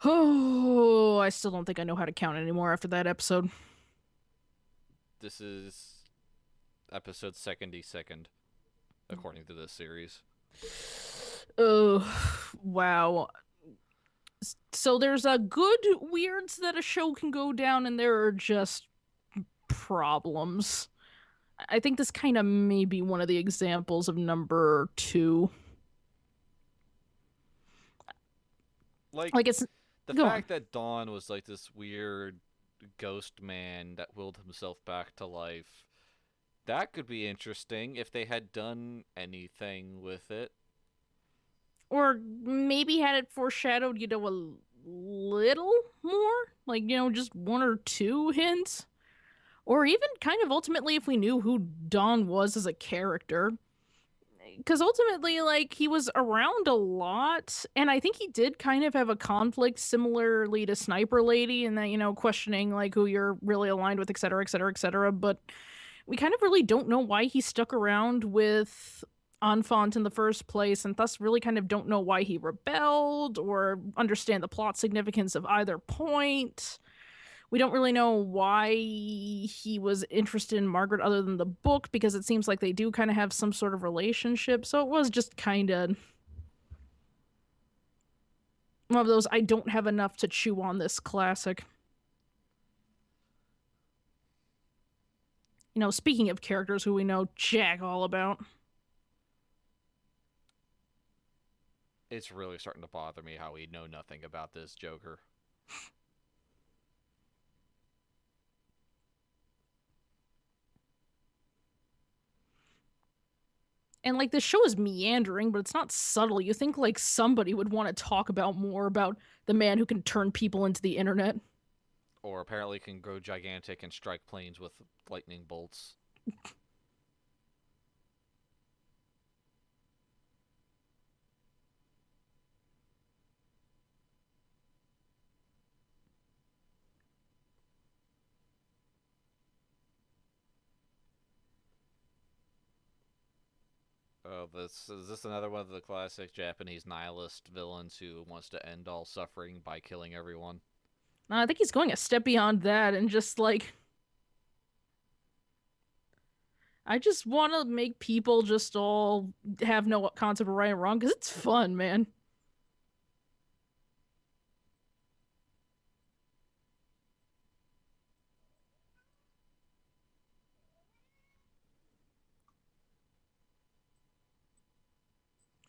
Oh, I still don't think I know how to count anymore after that episode. This is episode 72nd, according to this series. Oh, wow. So there's a good weirds that a show can go down, and there are just problems. I think this kind of may be one of the examples of number two. Like, Like it's the go on. fact that Dawn was like this weird ghost man that willed himself back to life, that could be interesting if they had done anything with it. Or maybe had it foreshadowed, a little more? Like, just one or two hints? Or even kind of ultimately if we knew who Dawn was as a character. Because ultimately, like, he was around a lot, and I think he did kind of have a conflict similarly to Sniper Lady, and that, questioning, like, who you're really aligned with, et cetera, et cetera, et cetera. But we kind of really don't know why he stuck around with Enfant in the first place, and thus really kind of don't know why he rebelled or understand the plot significance of either point. We don't really know why he was interested in Margaret other than the book, because it seems like they do kind of have some sort of relationship. So it was just kind of one of those I don't have enough to chew on this classic. Speaking of characters who we know jack all about. It's really starting to bother me how we know nothing about this Joker. And like this show is meandering, but it's not subtle. You think like somebody would want to talk about more about the man who can turn people into the internet. Or apparently can grow gigantic and strike planes with lightning bolts. Oh, this is this another one of the classic Japanese nihilist villains who wants to end all suffering by killing everyone? I think he's going a step beyond that and just like I just want to make people just all have no concept of right and wrong because it's fun, man.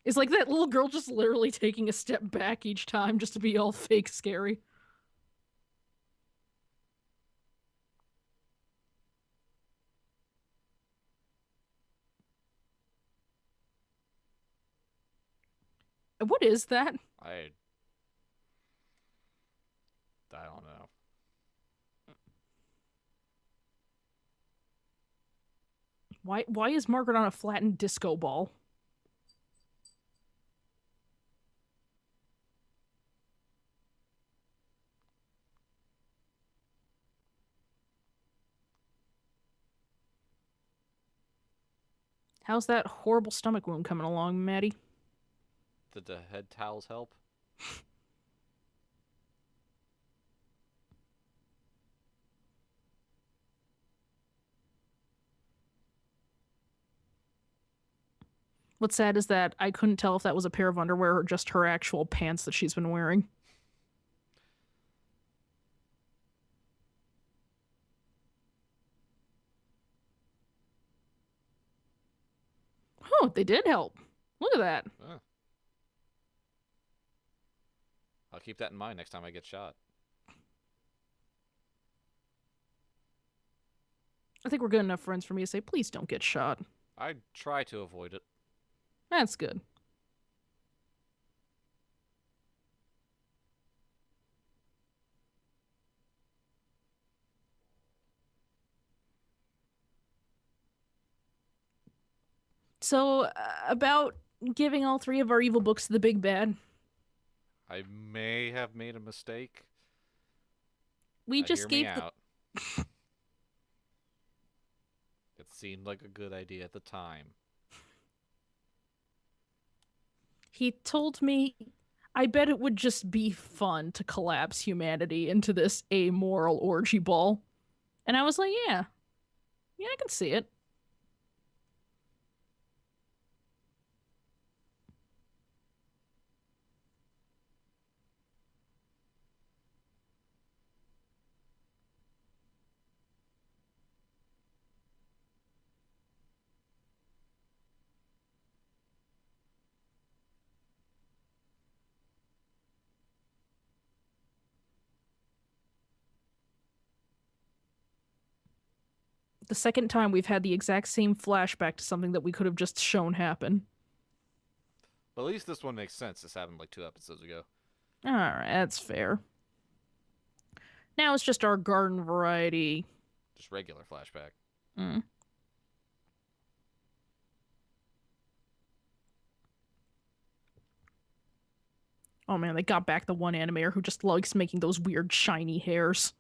It's like that little girl just literally taking a step back each time just to be all fake scary. What is that? I I don't know. Why is Margaret on a flattened disco ball? How's that horrible stomach wound coming along, Maddie? Did the head towels help? What's sad is that I couldn't tell if that was a pair of underwear or just her actual pants that she's been wearing. Oh, they did help. Look at that. Eh, I'll keep that in mind next time I get shot. I think we're good enough friends for me to say, please don't get shot. I try to avoid it. That's good. So, about giving all three of our evil books to the big bad, I may have made a mistake. we Hear just me gave the. out. It seemed like a good idea at the time. He told me I bet it would just be fun to collapse humanity into this amoral orgy ball. And I was like, yeah, yeah, I can see it. The second time we've had the exact same flashback to something that we could have just shown happen. But at least this one makes sense. This happened like 2 episodes ago. Alright, that's fair. Now it's just our garden variety. Just regular flashback. Mm. Oh man, they got back the one animator who just likes making those weird shiny hairs.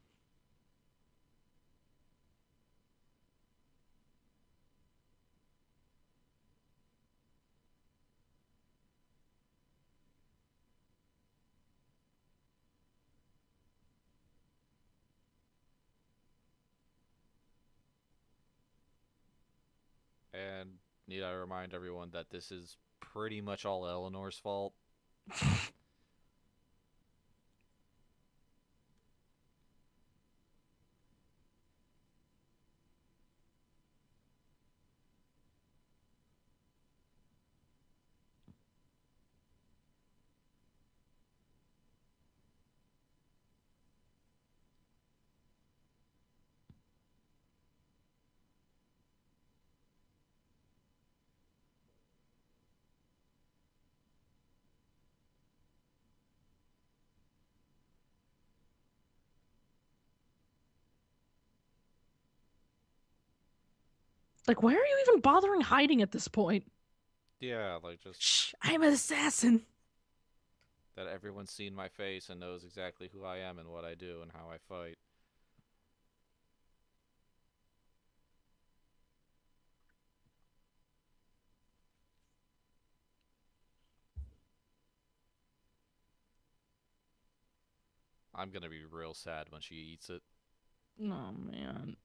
And need I remind everyone that this is pretty much all Eleanor's fault? Like, why are you even bothering hiding at this point? Yeah, like just Shh, I'm an assassin. that everyone's seen my face and knows exactly who I am and what I do and how I fight. I'm gonna be real sad when she eats it. Oh man.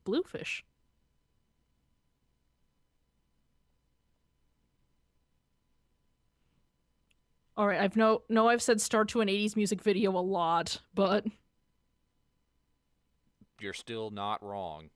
Bluefish. All right, I've said start to an 80s music video a lot, but You're still not wrong.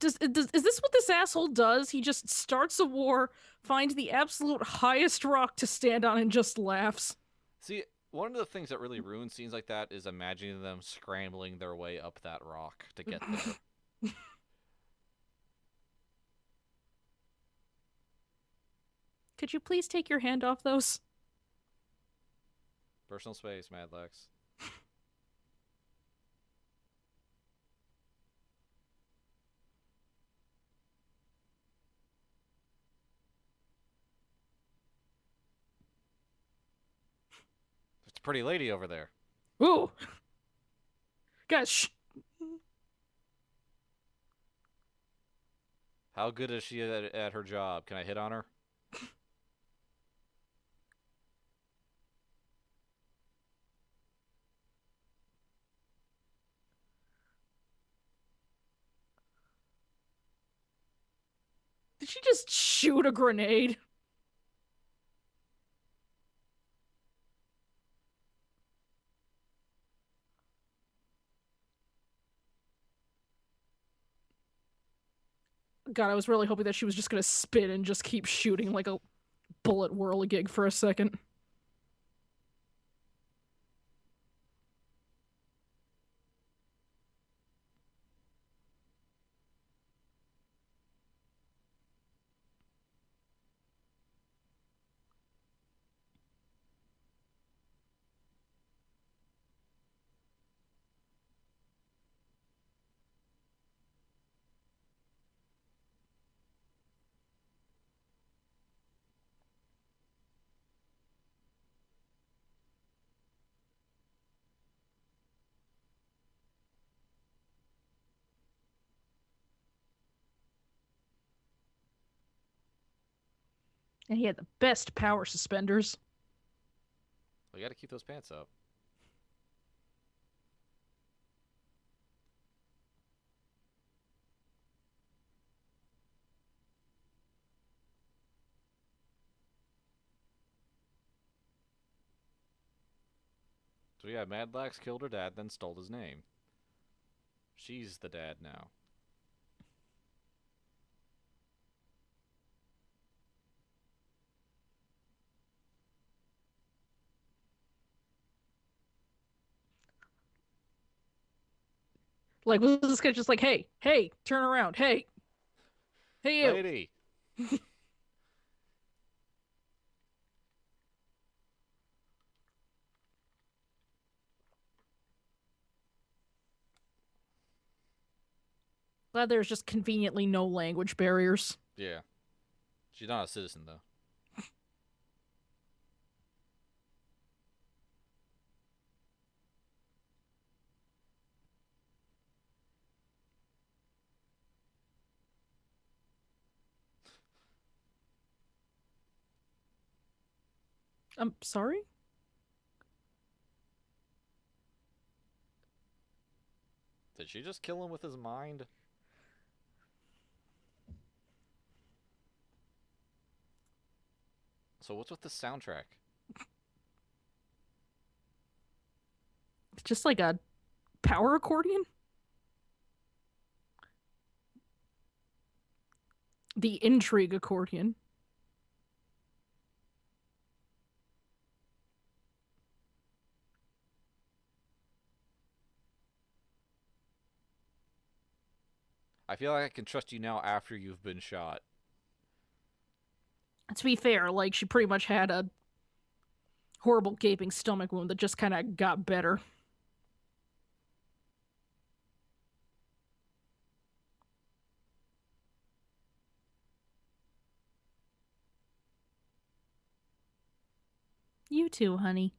is this what this asshole does? He just starts a war, finds the absolute highest rock to stand on, and just laughs. See, one of the things that really ruins scenes like that is imagining them scrambling their way up that rock to get there. Could you please take your hand off those? Personal space, Madlax. There's a pretty lady over there. Ooh, guys, shh. How good is she at her job? Can I hit on her? Did she just shoot a grenade? God, I was really hoping that she was just gonna spin and just keep shooting like a bullet whirligig for a second. And he had the best power suspenders. We got to keep those pants up. So yeah, Madlax killed her dad, then stole his name. She's the dad now. Like, was this guy just like, hey, hey, turn around, hey, hey, you. Lady! Glad there's just conveniently no language barriers. Yeah. She's not a citizen, though. I'm sorry? Did she just kill him with his mind? So what's with the soundtrack? It's just like a power accordion? The intrigue accordion. I feel like I can trust you now after you've been shot. To be fair, like, she pretty much had a horrible gaping stomach wound that just kind of got better. You too, honey.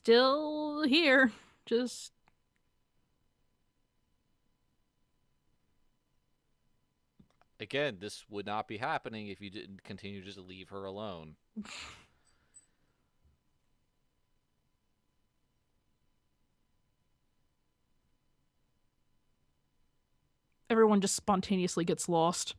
Still here. Just Again, this would not be happening if you didn't continue to just leave her alone. everyone just spontaneously gets lost.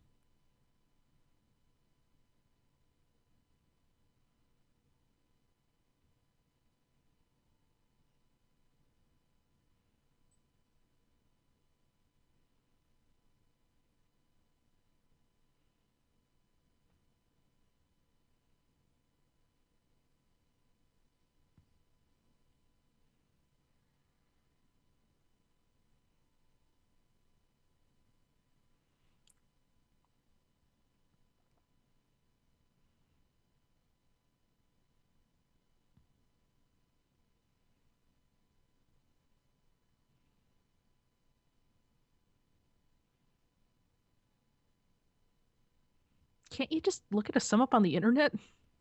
Can't you just look at a sum up on the internet?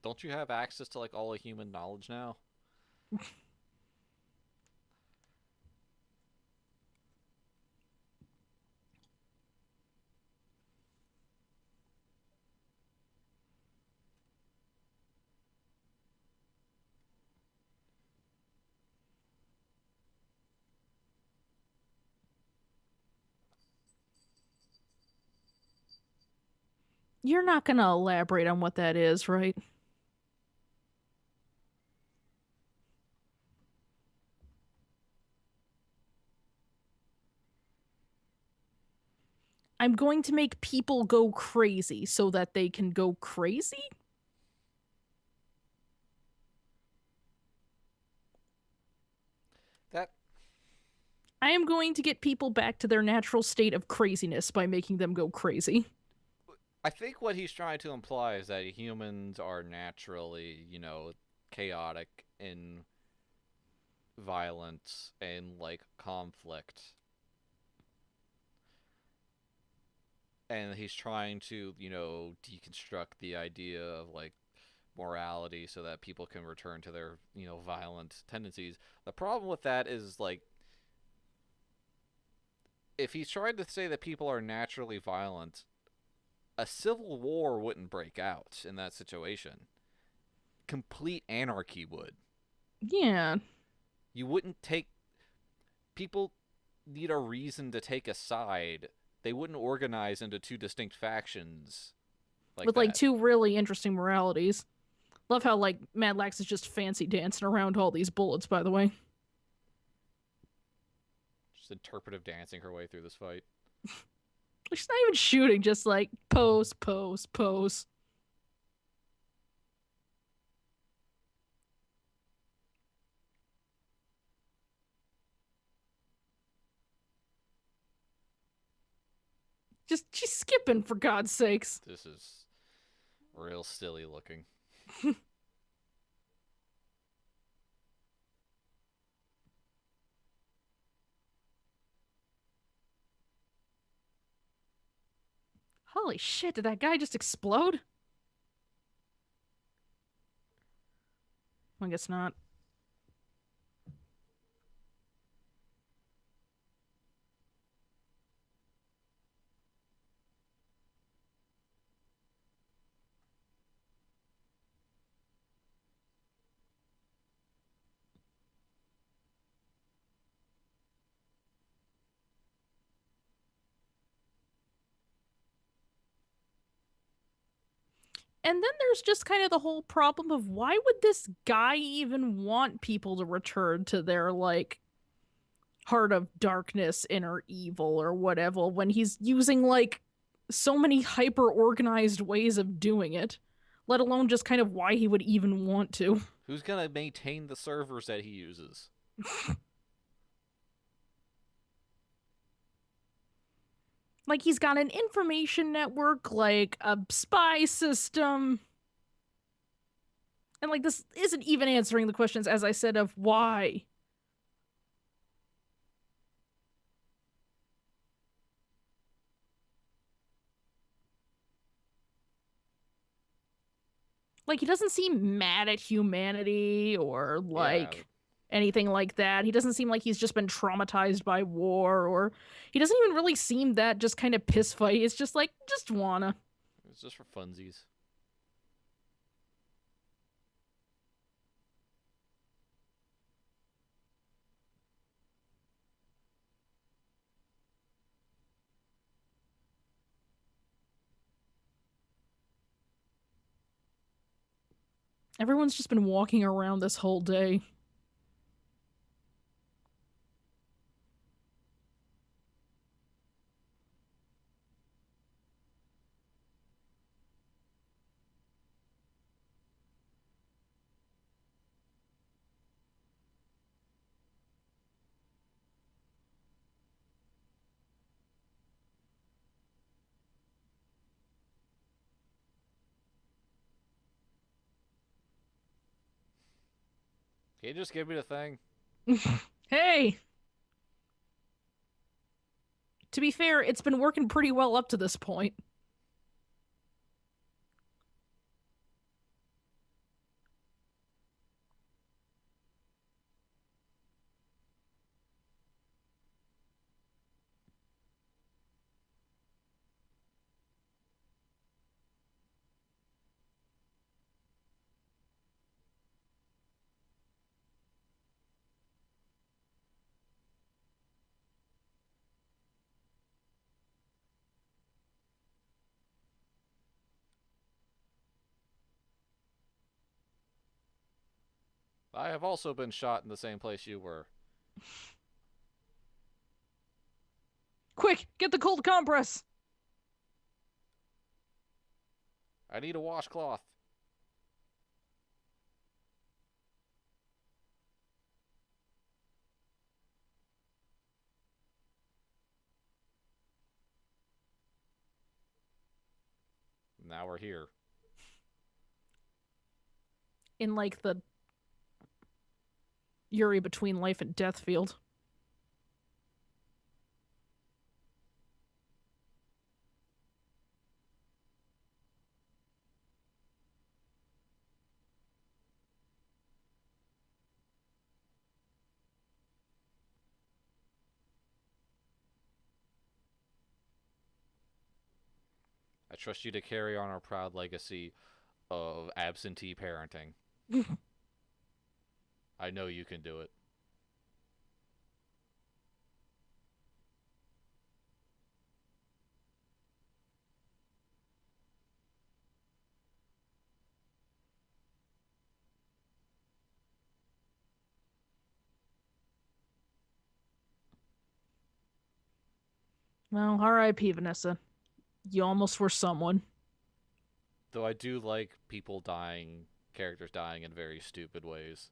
Don't you have access to like all the human knowledge now? You're not gonna elaborate on what that is, right? I'm going to make people go crazy so that they can go crazy? That I am going to get people back to their natural state of craziness by making them go crazy. I think what he's trying to imply is that humans are naturally, chaotic in violence and like conflict. And he's trying to, deconstruct the idea of like morality so that people can return to their, violent tendencies. The problem with that is, like, if he's trying to say that people are naturally violent, a civil war wouldn't break out in that situation. Complete anarchy would. Yeah. You wouldn't take. People need a reason to take a side. They wouldn't organize into two distinct factions like With like that. two really interesting moralities. Love how like Madlax is just fancy dancing around all these bullets, by the way. Just interpretive dancing her way through this fight. She's not even shooting, just like pose, pose, pose. Just she's skipping for God's sakes. This is real silly looking. Holy shit, did that guy just explode? I guess not. And then there's just kind of the whole problem of why would this guy even want people to return to their, like, heart of darkness, inner evil, or whatever, when he's using, like, so many hyper organized ways of doing it, let alone just kind of why he would even want to. Who's gonna maintain the servers that he uses? Like, he's got an information network, like a spy system. And, like, this isn't even answering the questions, as I said, of why. Like, he doesn't seem mad at humanity or, Yeah, like, anything like that. He doesn't seem like he's just been traumatized by war, or he doesn't even really seem that just kind of piss fight. It's just like, just wanna. it's just for funsies. Everyone's just been walking around this whole day. Can you just give me the thing? Hey! To be fair, it's been working pretty well up to this point. I have also been shot in the same place you were. Quick, get the cold compress! I need a washcloth. Now we're here. In, like, the Yuri between life and death field. I trust you to carry on our proud legacy of absentee parenting. I know you can do it. Well, R.I.P. Vanessa. You almost were someone. Though I do like people dying, characters dying in very stupid ways.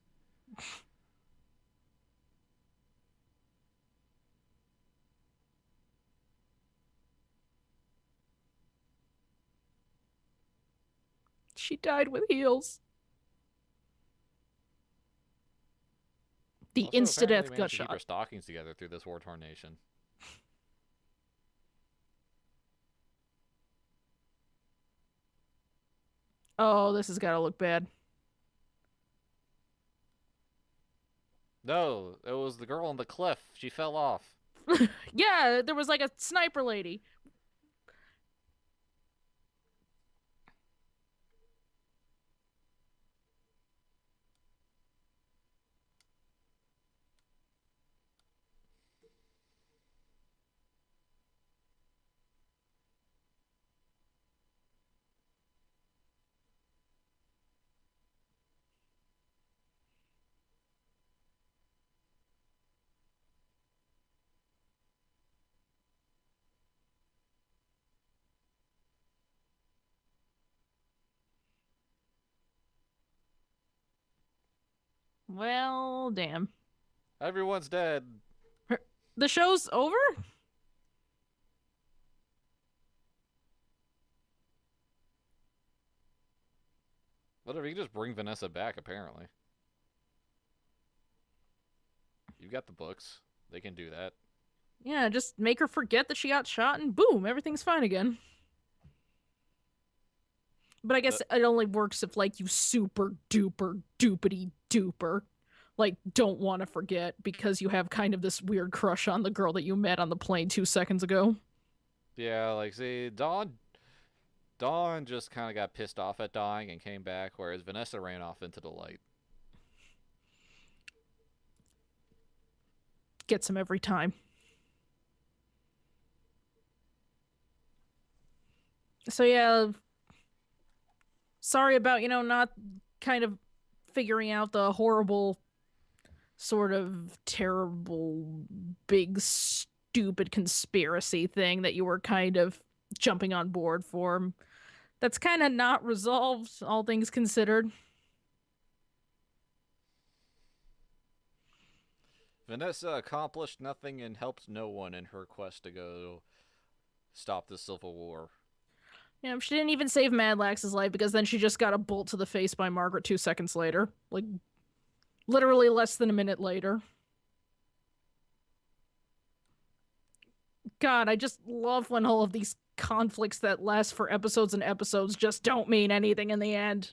She died with heels. The Also, apparently insta-death managed to keep her gutshot. stockings together through this war-torn nation. Oh, this has got to look bad. No, it was the girl on the cliff. She fell off. Yeah, there was like a sniper lady. Well, damn. Everyone's dead. The show's over? Whatever, you can just bring Vanessa back, apparently. You got the books. They can do that. Yeah, just make her forget that she got shot and boom, everything's fine again. But I guess But it only works if, like, you super duper doopity duper, like, don't want to forget because you have kind of this weird crush on the girl that you met on the plane 2 seconds ago. yeah, like see, Dawn just kind of got pissed off at dying and came back, whereas Vanessa ran off into the light. Gets him every time. So yeah, sorry about, not kind of figuring out the horrible, sort of terrible, big, stupid conspiracy thing that you were kind of jumping on board for. That's kind of not resolved, all things considered. Vanessa accomplished nothing and helped no one in her quest to go stop the Civil War. She didn't even save Madlax's life because then she just got a bolt to the face by Margret 2 seconds later. Like, literally less than a minute later. God, I just love when all of these conflicts that last for episodes and episodes just don't mean anything in the end.